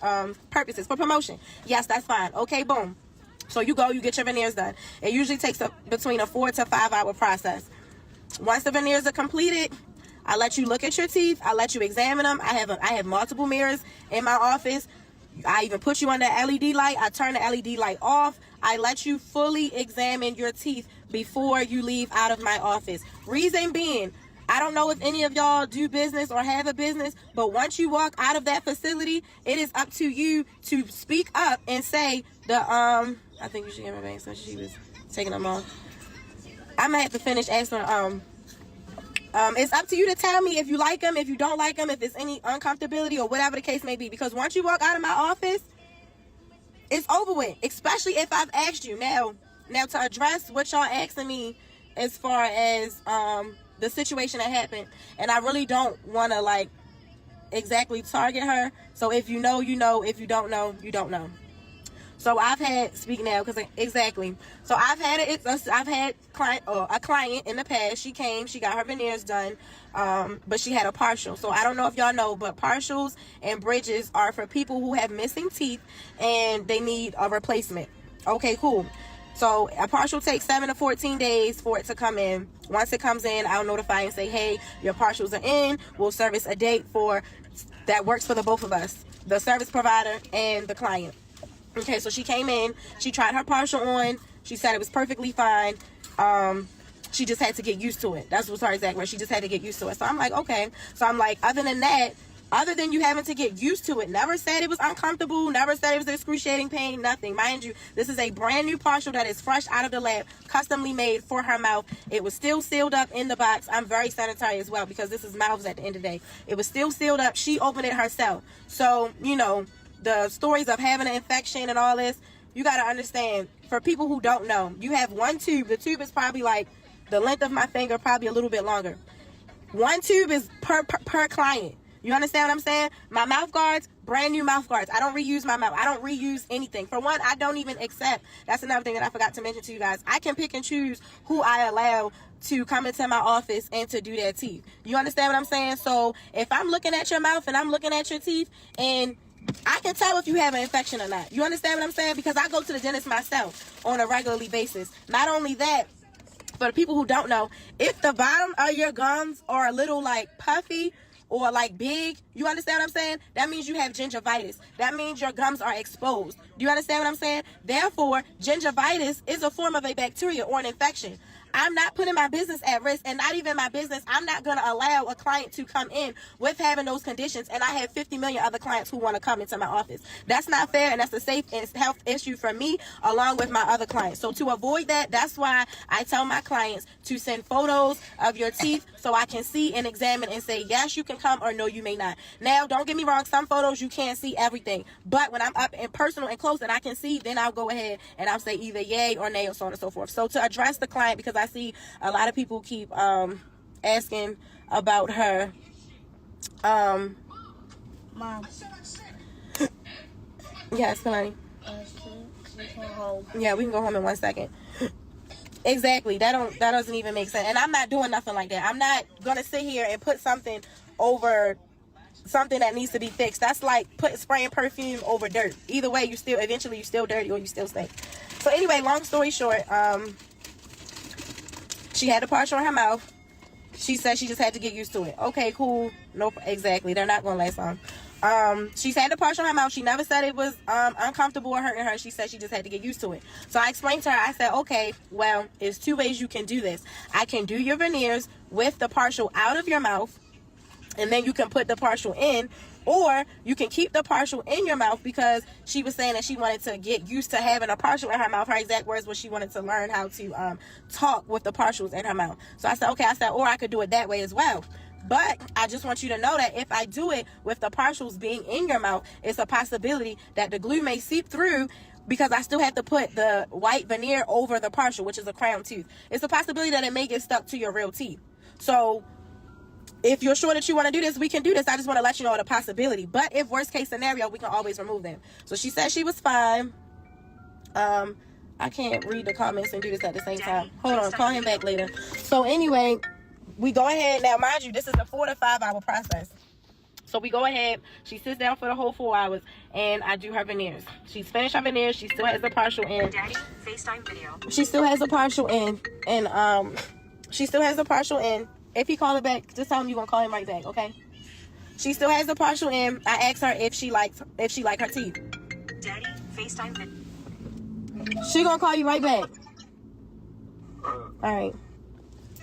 purposes, for promotion? Yes, that's fine. Okay, boom. So you go, you get your veneers done. It usually takes between a 4 to 5 hour process. Once the veneers are completed, I let you look at your teeth. I let you examine them. I have multiple mirrors in my office. I even put you on the LED light. I turn the LED light off. I let you fully examine your teeth before you leave out of my office. Reason being, I don't know if any of y'all do business or have a business, but once you walk out of that facility, it is up to you to speak up and say I think you should get my bank since she was taking them off. I'm gonna have to finish asking. It's up to you to tell me if you like them, if you don't like them, if there's any uncomfortability or whatever the case may be. Because once you walk out of my office, it's over with. Especially if I've asked you. Now to address what y'all asking me as far as the situation that happened, and I really don't want to like exactly target her. So if you know, you know. If you don't know, you don't know. So I've had, speak now, because exactly. So I've had a client in the past. She came, she got her veneers done, but she had a partial. So I don't know if y'all know, but partials and bridges are for people who have missing teeth and they need a replacement. Okay, cool. So a partial takes 7 to 14 days for it to come in. Once it comes in, I'll notify and say, hey, your partials are in. We'll service a date that works for the both of us, the service provider and the client. Okay, so she came in, she tried her partial on, she said it was perfectly fine. She just had to get used to it. That was her exact word. She just had to get used to it. So I'm like, okay. So I'm like, other than you having to get used to it, never said it was uncomfortable, never said it was excruciating pain, nothing. Mind you, this is a brand new partial that is fresh out of the lab, customly made for her mouth. It was still sealed up in the box. I'm very sanitary as well because this is mouths at the end of the day. It was still sealed up. She opened it herself. So, you know, the stories of having an infection and all this, you got to understand, for people who don't know, you have one tube. The tube is probably like the length of my finger, probably a little bit longer. One tube is per client. You understand what I'm saying? My mouth guards, brand new mouth guards. I don't reuse my mouth. I don't reuse anything. For one, I don't even accept. That's another thing that I forgot to mention to you guys. I can pick and choose who I allow to come into my office and to do their teeth. You understand what I'm saying? So if I'm looking at your mouth and I'm looking at your teeth, and I can tell if you have an infection or not. You understand what I'm saying? Because I go to the dentist myself on a regularly basis. Not only that, For the people who don't know, if the bottom of your gums are a little like puffy or like big, you understand what I'm saying? That means you have gingivitis. That means your gums are exposed. Do you understand what I'm saying? Therefore, gingivitis is a form of a bacteria or an infection. I'm not putting my business at risk, and not even my business. I'm not going to allow a client to come in with having those conditions, and I have 50 million other clients who want to come into my office. That's not fair, and that's a safe and health issue for me along with my other clients. So to avoid that, that's why I tell my clients to send photos of your teeth so I can see and examine and say, yes, you can come, or no, you may not. Now, don't get me wrong. Some photos you can't see everything, but when I'm up and personal and close and I can see, then I'll go ahead and I'll say either yay or nay or so on and so forth. So to address the client, because I see a lot of people keep asking about her. Mom. Yes, honey. Yeah, we can go home in 1 second. Exactly. That doesn't even make sense. And I'm not doing nothing like that. I'm not gonna sit here and put something over something that needs to be fixed. That's like spraying perfume over dirt. Either way, you still dirty or you still stink. So anyway, long story short, she had the partial in her mouth. She said she just had to get used to it. Okay, cool. Nope, exactly. They're not gonna last long. She's had the partial in her mouth. She never said it was uncomfortable or hurting her. She said she just had to get used to it. So I explained to her, I said, okay, well, there's 2 ways you can do this. I can do your veneers with the partial out of your mouth, and then you can put the partial in, or you can keep the partial in your mouth, because she was saying that she wanted to get used to having a partial in her mouth. Her exact words was she wanted to learn how to talk with the partials in her mouth. So I said, okay, or I could do it that way as well. But I just want you to know that if I do it with the partials being in your mouth, it's a possibility that the glue may seep through, because I still have to put the white veneer over the partial, which is a crown tooth. It's a possibility that it may get stuck to your real teeth. So if you're sure that you want to do this, we can do this. I just want to let you know the possibility. But if worst case scenario, we can always remove them. So she said she was fine. I can't read the comments and do this at the same time. Hold on, call him back later. So anyway, we go ahead. Now, mind you, this is a 4 to 5 hour process. So we go ahead. She sits down for the whole 4 hours, and I do her veneers. She's finished her veneers. She still has the partial in. Daddy, FaceTime video. She still has the partial in, and she still has the partial in. If he call her back, just tell him you're gonna call him right back, okay? She still has the partial in. I asked her if she like her teeth. Daddy, FaceTime video. She gonna call you right back. All right.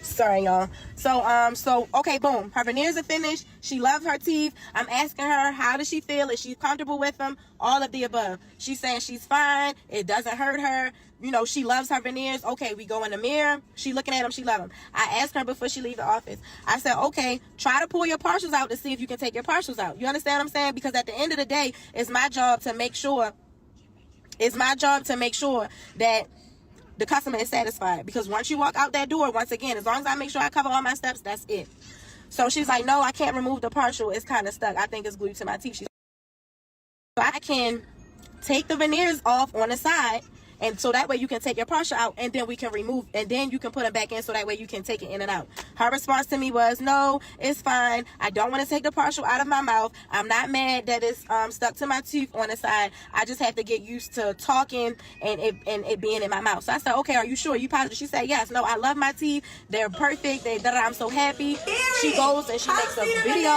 Sorry, y'all. So okay, boom. Her veneers are finished. She loves her teeth. I'm asking her, how does she feel? Is she comfortable with them? All of the above. She's saying she's fine. It doesn't hurt her. You know, she loves her veneers. Okay, we go in the mirror. She looking at them. She loves them. I asked her before she leave the office. I said, okay, try to pull your partials out to see if you can take your partials out. You understand what I'm saying? Because at the end of the day, it's my job to make sure that the customer is satisfied. Because once you walk out that door, once again, as long as I make sure I cover all my steps, that's it. So she's like, no, I can't remove the partial. It's kind of stuck. I think it's glued to my teeth. So I can take the veneers off on the side, and so that way you can take your partial out, and then we can remove, and then you can put them back in, so that way you can take it in and out. Her response to me was, no, it's fine. I don't want to take the partial out of my mouth. I'm not mad that it's stuck to my tooth on the side. I just have to get used to talking and it being in my mouth. So I said, okay, are you sure? You positive? She said, yes. No, I love my teeth. They're perfect. I'm so happy. She goes and she makes a video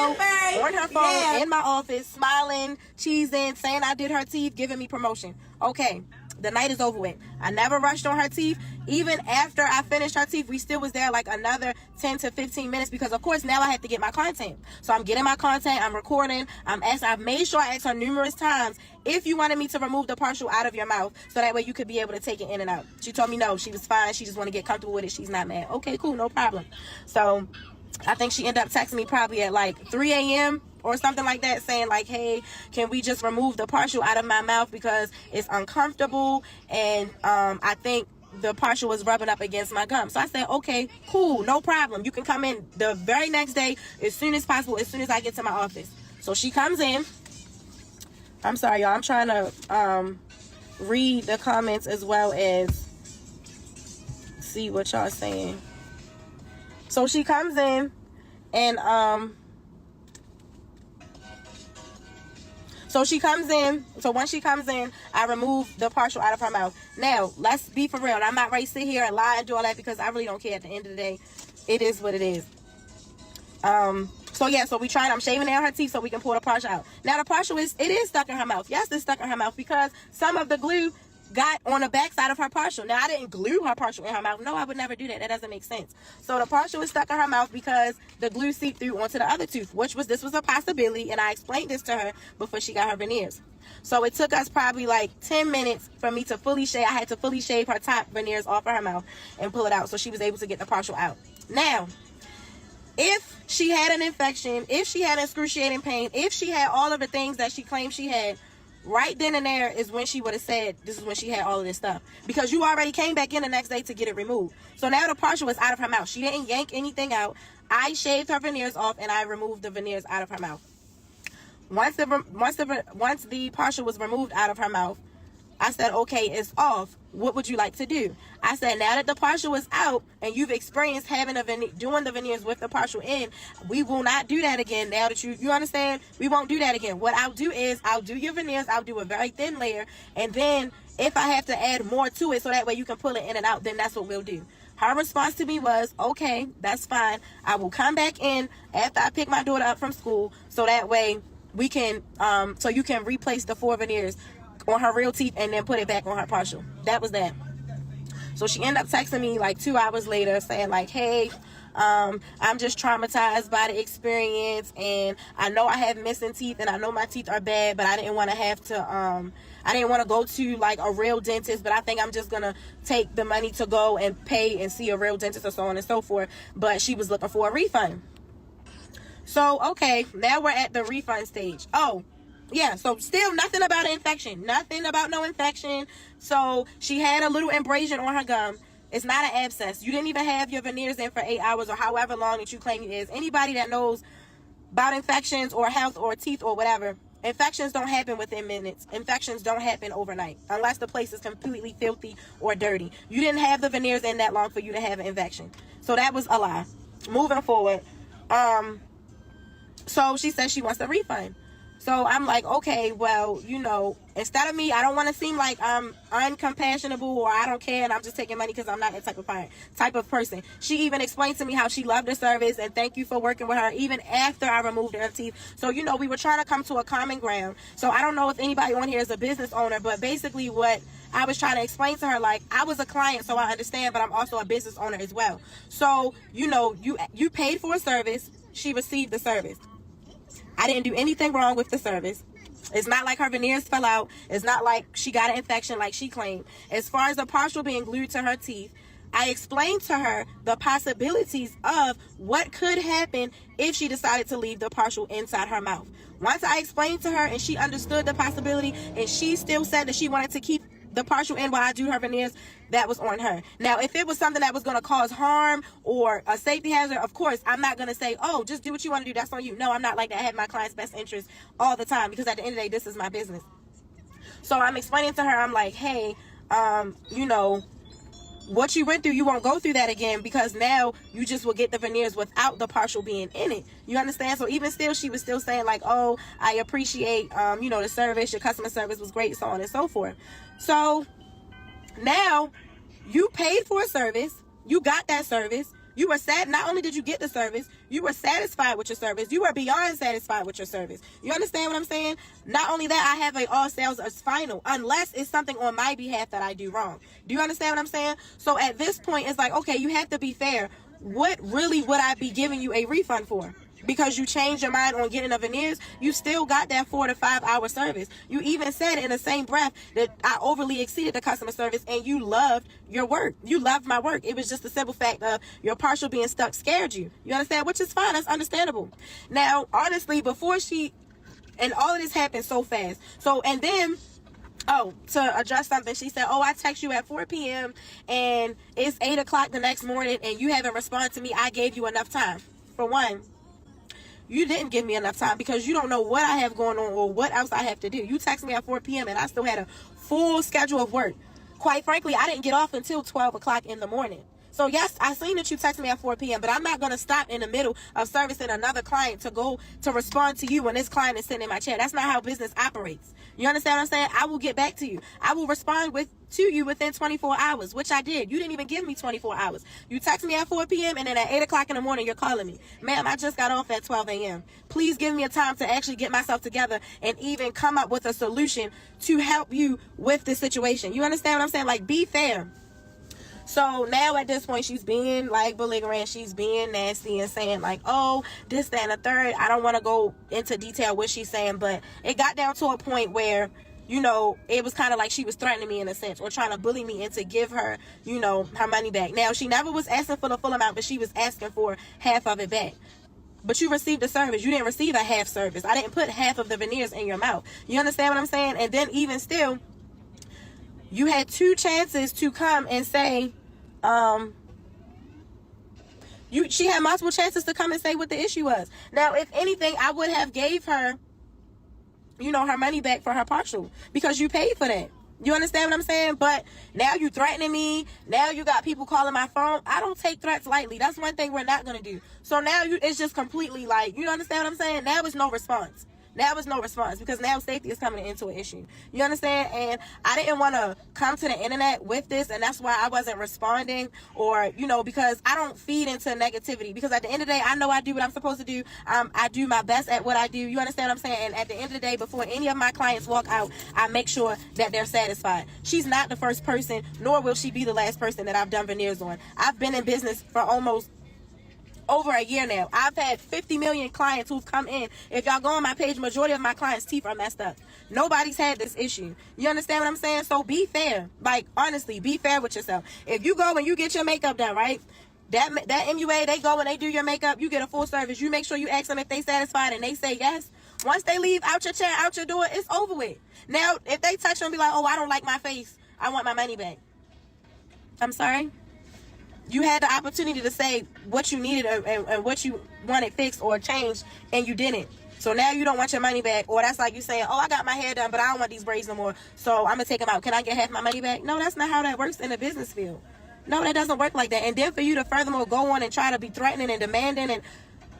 on her phone in my office, smiling, cheesing, saying I did her teeth, giving me promotion. Okay. The night is over with. I never rushed on her teeth. Even after I finished her teeth, we still was there like another 10 to 15 minutes, because of course now I have to get my content. So I'm getting my content, I'm recording, I've made sure I asked her numerous times if you wanted me to remove the partial out of your mouth, so that way you could be able to take it in and out. She told me no, she was fine. She just want to get comfortable with it. She's not mad. Okay, cool, no problem. So I think she ended up texting me probably at like 3 a.m. or something like that, saying like, hey, can we just remove the partial out of my mouth because it's uncomfortable, and I think the partial was rubbing up against my gum. So I said, okay, cool, no problem. You can come in the very next day as soon as possible, as soon as I get to my office. So she comes in. I'm sorry, y'all. I'm trying to read the comments as well as see what y'all saying. So she comes in, and So she comes in. So once she comes in, I remove the partial out of her mouth. Now, let's be for real. I'm not ready to sit here and lie and do all that because I really don't care. At the end of the day, it is what it is. So yeah, so I'm shaving down her teeth so we can pull the partial out. Now the partial it is stuck in her mouth. Yes, it's stuck in her mouth because some of the glue got on the back side of her partial. Now I didn't glue her partial in her mouth. No, I would never do that. That doesn't make sense. So the partial is stuck in her mouth because the glue seeped through onto the other tooth, this was a possibility, and I explained this to her before she got her veneers. So it took us probably like 10 minutes for me to fully shave. I had to fully shave her top veneers off of her mouth and pull it out so she was able to get the partial out. Now, if she had an infection, if she had excruciating pain, if she had all of the things that she claimed she had, right then and there is when she would have said this is when she had all of this stuff. Because you already came back in the next day to get it removed. So now the partial is out of her mouth. She didn't yank anything out. I shaved her veneers off and I removed the veneers out of her mouth. Once the partial was removed out of her mouth, I said, okay, it's off. What would you like to do? I said, now that the partial is out and you've experienced doing the veneers with the partial in, we will not do that again. Now that you understand, we won't do that again. What I'll do is I'll do your veneers. I'll do a very thin layer. And then if I have to add more to it so that way you can pull it in and out, then that's what we'll do. Her response to me was, okay, that's fine. I will come back in after I pick my daughter up from school so that way we can, so you can replace the 4 veneers on her real teeth and then put it back on her partial. That was that. So she ended up texting me like 2 hours later saying like, hey, I'm just traumatized by the experience, and I know I have missing teeth and I know my teeth are bad, but I didn't want to go to like a real dentist, but I think I'm just gonna take the money to go and pay and see a real dentist or so on and so forth. But she was looking for a refund. So okay, now we're at the refund stage. Oh yeah, so still nothing about an infection. Nothing about no infection. So she had a little abrasion on her gum. It's not an abscess. You didn't even have your veneers in for 8 hours or however long that you claim it is. Anybody that knows about infections or health or teeth or whatever, infections don't happen within minutes. Infections don't happen overnight unless the place is completely filthy or dirty. You didn't have the veneers in that long for you to have an infection. So that was a lie. Moving forward, so she says she wants a refund. So I'm like, okay, well, instead of me, I don't want to seem like I'm uncompassionable or I don't care and I'm just taking money because I'm not that type of person. She even explained to me how she loved the service and thank you for working with her even after I removed her teeth. So, we were trying to come to a common ground. So I don't know if anybody on here is a business owner, but basically what I was trying to explain to her, like, I was a client, so I understand, but I'm also a business owner as well. So, you paid for a service, she received the service. I didn't do anything wrong with the service. It's not like her veneers fell out. It's not like she got an infection like she claimed. As far as the partial being glued to her teeth, I explained to her the possibilities of what could happen if she decided to leave the partial inside her mouth. Once I explained to her and she understood the possibility and she still said that she wanted to keep the partial in while I do her veneers, that was on her. Now, if it was something that was going to cause harm or a safety hazard, of course, I'm not going to say, oh, just do what you want to do. That's on you. No, I'm not like that. I have my client's best interest all the time because at the end of the day, this is my business. So I'm explaining to her, I'm like, hey, what you went through, you won't go through that again because now you just will get the veneers without the partial being in it. You understand? So even still, she was still saying like, oh, I appreciate, the service, your customer service was great, so on and so forth. So now you paid for a service, you got that service, you were sad. Not only did you get the service, you were satisfied with your service. You were beyond satisfied with your service. You understand what I'm saying? Not only that, I have all sales as final, unless it's something on my behalf that I do wrong. Do you understand what I'm saying? So at this point, it's like, okay, you have to be fair. What really would I be giving you a refund for? Because you changed your mind on getting the veneers, you still got that 4 to 5 hour service. You even said in the same breath that I overly exceeded the customer service and you loved your work. You loved my work. It was just the simple fact of your partial being stuck scared you. You understand? Which is fine. That's understandable. Now, honestly, before and all of this happened so fast. So, and then, to address something, she said, I text you at 4 p.m. and it's 8 o'clock the next morning and you haven't responded to me. I gave you enough time. For one, you didn't give me enough time because you don't know what I have going on or what else I have to do. You text me at 4 p.m. and I still had a full schedule of work. Quite frankly, I didn't get off until 12 o'clock in the morning. So yes, I seen that you text me at 4 p.m., but I'm not going to stop in the middle of servicing another client to go to respond to you when this client is sitting in my chair. That's not how business operates. You understand what I'm saying? I will get back to you. I will respond to you within 24 hours, which I did. You didn't even give me 24 hours. You text me at 4 p.m. and then at 8 o'clock in the morning, you're calling me. Ma'am, I just got off at 12 a.m. Please give me a time to actually get myself together and even come up with a solution to help you with this situation. You understand what I'm saying? Like, be fair. So now at this point, she's being like belligerent. She's being nasty and saying like, oh, this, that, and the third. I don't want to go into detail what she's saying, but it got down to a point where, you know, it was kind of like she was threatening me in a sense, or trying to bully me into give her, you know, her money back. Now, she never was asking for the full amount, but she was asking for half of it back. But you received a service. You didn't receive a half service. I didn't put half of the veneers in your mouth. You understand what I'm saying? And then even still, you had 2 chances to come and say, she had multiple chances to come and say what the issue was. Now, if anything, I would have gave her, you know, her money back for her partial, because you paid for that. You understand what I'm saying? But now you threatening me. Now you got people calling my phone. I don't take threats lightly. That's one thing we're not going to do. So now it's just completely like, you understand what I'm saying? Now it's no response. Now it's no response, because now safety is coming into an issue. You understand? And I didn't want to come to the internet with this, and that's why I wasn't responding, or, you know, because I don't feed into negativity. Because at the end of the day, I know I do what I'm supposed to do. I do my best at what I do. You understand what I'm saying? And at the end of the day, before any of my clients walk out, I make sure that they're satisfied. She's not the first person, nor will she be the last person that I've done veneers on. I've been in business for almost over a year now. I've had 50 million clients who've come in. If y'all go on my page, majority of my clients' teeth are messed up. Nobody's had this issue. You understand what I'm saying? So be fair. Like, honestly, be fair with yourself. If you go and you get your makeup done, right? That MUA, they go and they do your makeup. You get a full service. You make sure you ask them if they satisfied, and they say yes. Once they leave out your chair, out your door, it's over with. Now, if they touch you and be like, oh, I don't like my face, I want my money back. I'm sorry? You had the opportunity to say what you needed and what you wanted fixed or changed, and you didn't. So now you don't want your money back. Or that's like you saying, oh, I got my hair done, but I don't want these braids no more, so I'm going to take them out. Can I get half my money back? No, that's not how that works in the business field. No, that doesn't work like that. And then for you to furthermore go on and try to be threatening and demanding, and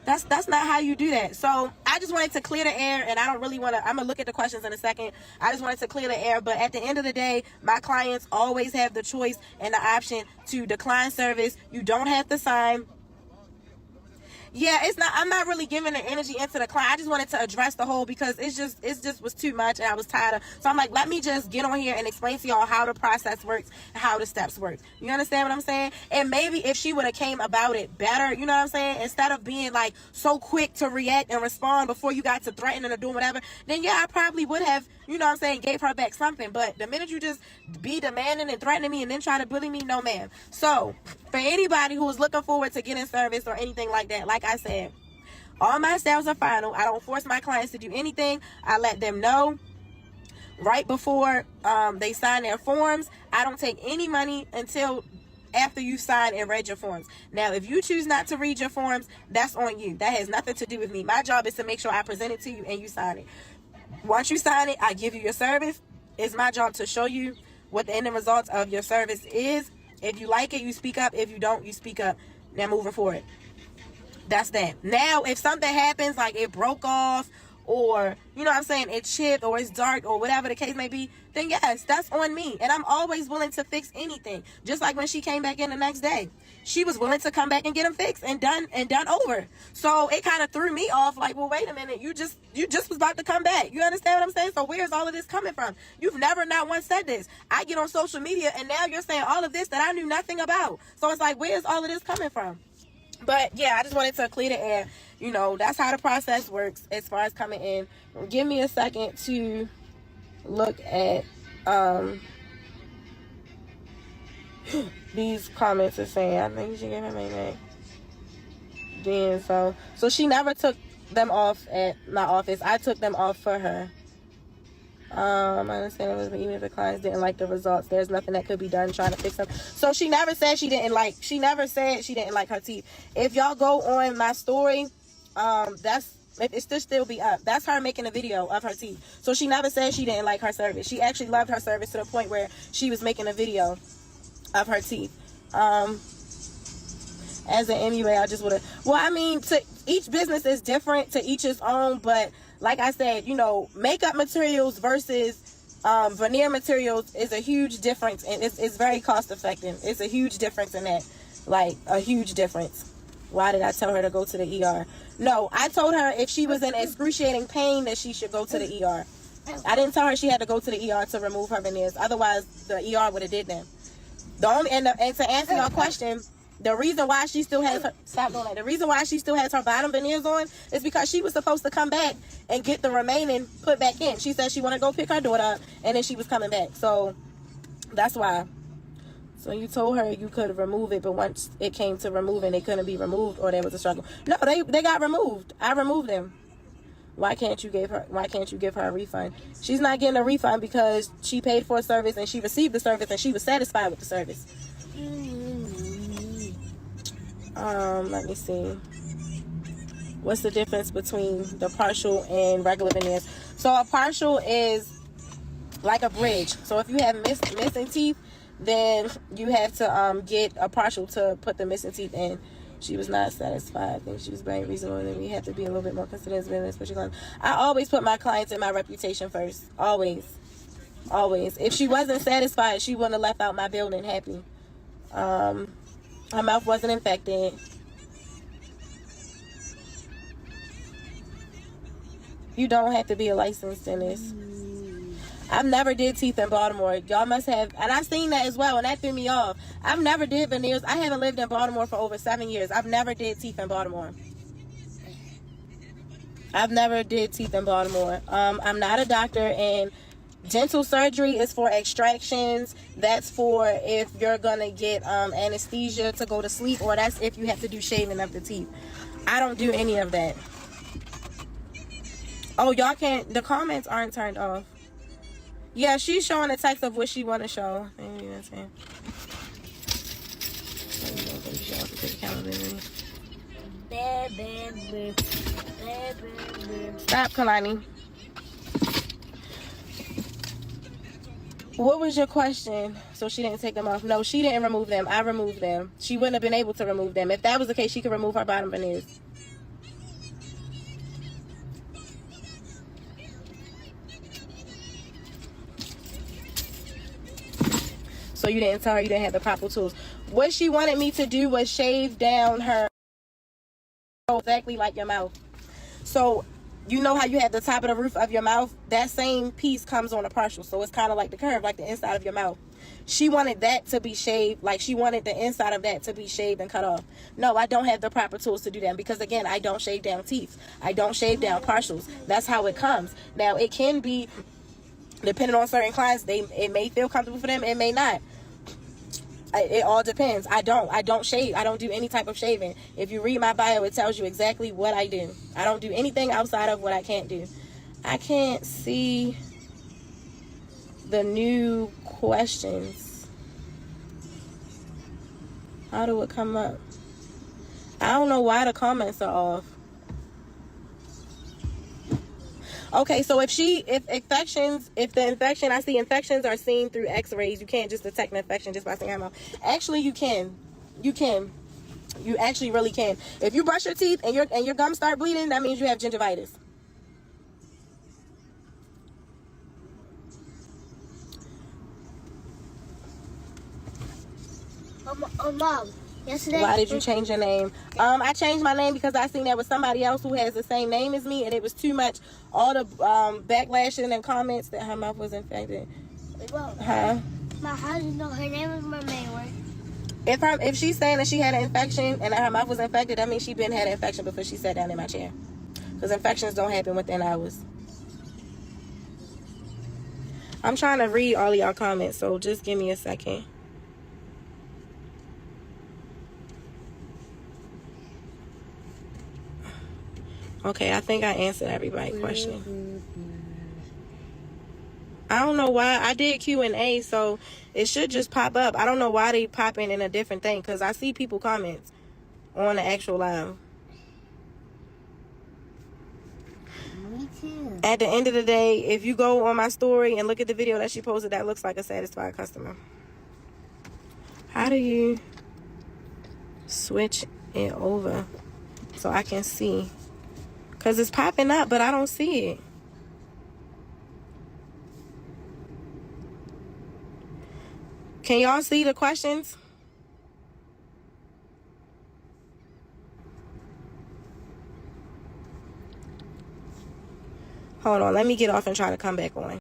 that's not how you do that. So I just wanted to clear the air, and I don't really want to, I'm going to look at the questions in a second. I just wanted to clear the air. But at the end of the day, my clients always have the choice and the option to decline service. You don't have to sign. Yeah, I'm not really giving the energy into the client. I just wanted to address the whole, because it just was too much, and I was tired of. So I'm like, let me just get on here and explain to y'all how the process works and how the steps work. You understand what I'm saying? And maybe if she would have came about it better, you know what I'm saying? Instead of being like so quick to react and respond before you got to threatening or doing whatever, then yeah, I probably would have, you know what I'm saying, gave her back something. But the minute you just be demanding and threatening me and then try to bully me, no ma'am. So for anybody who is looking forward to getting service or anything like that, like I said, all my sales are final. I don't force my clients to do anything. I let them know right before they sign their forms. I don't take any money until after you sign and read your forms. Now, if you choose not to read your forms, that's on you. That has nothing to do with me. My job is to make sure I present it to you and you sign it. Once you sign it, I give you your service. It's my job to show you what the end result of your service is. If you like it, you speak up. If you don't, you speak up. Now moving forward. That's that. Now, if something happens, like it broke off, or, you know what I'm saying, it chipped, or it's dark, or whatever the case may be, then yes, that's on me. And I'm always willing to fix anything. Just like when she came back in the next day. She was willing to come back and get them fixed and done over. So it kind of threw me off, like, well, wait a minute, you just was about to come back. You understand what I'm saying? So where's all of this coming from? You've never not once said this. I get on social media, and now you're saying all of this that I knew nothing about. So it's like, where's all of this coming from? But yeah, I just wanted to clear the air. You know, that's how the process works as far as coming in. Give me a second to look at these comments are saying, I think you should give him a name. Then so she never took them off at my office. I took them off for her. I understand it, but even if the clients didn't like the results, there's nothing that could be done trying to fix them. So she never said she didn't like her teeth. If y'all go on my story, it should still be up. That's her making a video of her teeth. So she never said she didn't like her service. She actually loved her service to the point where she was making a video of her teeth. As an MUA, I just would have. Well, I mean, to each business is different, to each his own. But like I said, you know, makeup materials versus veneer materials is a huge difference, and it's very cost effective. It's a huge difference in that, like a huge difference. Why did I tell her to go to the ER? No, I told her if she was in excruciating pain that she should go to the ER. I didn't tell her she had to go to the ER to remove her veneers. Otherwise, the ER would have did them. The only and to answer your question, the reason why she still has her The reason why she still has her bottom veneers on is because she was supposed to come back and get the remaining put back in. She said she wanted to go pick her daughter up, and then she was coming back. So that's why. So you told her you could remove it, but once it came to removing, it couldn't be removed, or there was a struggle. No, they got removed. I removed them. Why can't you give her a refund? She's not getting a refund because she paid for a service and she received the service and she was satisfied with the service. Let me see. What's the difference between the partial and regular veneers? So a partial is like a bridge. So if you have missing teeth, then you have to get a partial to put the missing teeth in. She was not satisfied. I think she was very reasonable, and we have to be a little bit more considerate in this. I always put my clients and my reputation first. Always. If she wasn't satisfied, she wouldn't have left out my building happy. Her mouth wasn't infected. You don't have to be a licensed dentist. I've never did teeth in Baltimore. Y'all must have, and I've seen that as well, and that threw me off. I've never did veneers. I haven't lived in Baltimore for over 7 years. I've never did teeth in Baltimore. I'm not a doctor, and dental surgery is for extractions. That's for if you're gonna get anesthesia to go to sleep, or that's if you have to do shaving of the teeth. I don't do any of that. Oh, y'all can't, the comments aren't turned off. Yeah, she's showing a text of what she want to show. Maybe that's it. Stop, Kalani. What was your question? So she didn't take them off? No, she didn't remove them. I removed them. She wouldn't have been able to remove them. If that was the case, she could remove her bottom veneers. So you didn't tell her you didn't have the proper tools. What she wanted me to do was shave down her exactly like your mouth. So you know how you have the top of the roof of your mouth? That same piece comes on a partial. So it's kind of like the curve, like the inside of your mouth. She wanted that to be shaved, like she wanted the inside of that to be shaved and cut off. No, I don't have the proper tools to do that because, again, I don't shave down teeth. I don't shave down partials. That's how it comes. Now, it can be, depending on certain clients, it may feel comfortable for them, it may not. It all depends. I don't shave. I don't do any type of shaving. If you read my bio, it tells you exactly what I do. I don't do anything outside of what I can't do. I can't see the new questions. How do it come up? I don't know why the comments are off. Okay, so if the infection, I see infections are seen through x-rays. You can't just detect an infection just by seeing her mouth. Actually, you can. You actually really can. If you brush your teeth and your gums start bleeding, that means you have gingivitis. Mom, yesterday. Why did you change your name? I changed my name because I seen there was somebody else who has the same name as me, and it was too much. All the backlashing and comments that her mouth was infected. Huh? Ma, how do you know her name is my main one? If she's saying that she had an infection and that her mouth was infected, that means she been had an infection before she sat down in my chair. Because infections don't happen within hours. I'm trying to read all of y'all comments, so just give me a second. Okay, I think I answered everybody's question. I don't know why. I did Q&A, so it should just pop up. I don't know why they popping in a different thing, because I see people comments on the actual live. Me too. At the end of the day, if you go on my story and look at the video that she posted, that looks like a satisfied customer. How do you switch it over so I can see. Because it's popping up, but I don't see it. Can y'all see the questions? Hold on, let me get off and try to come back on.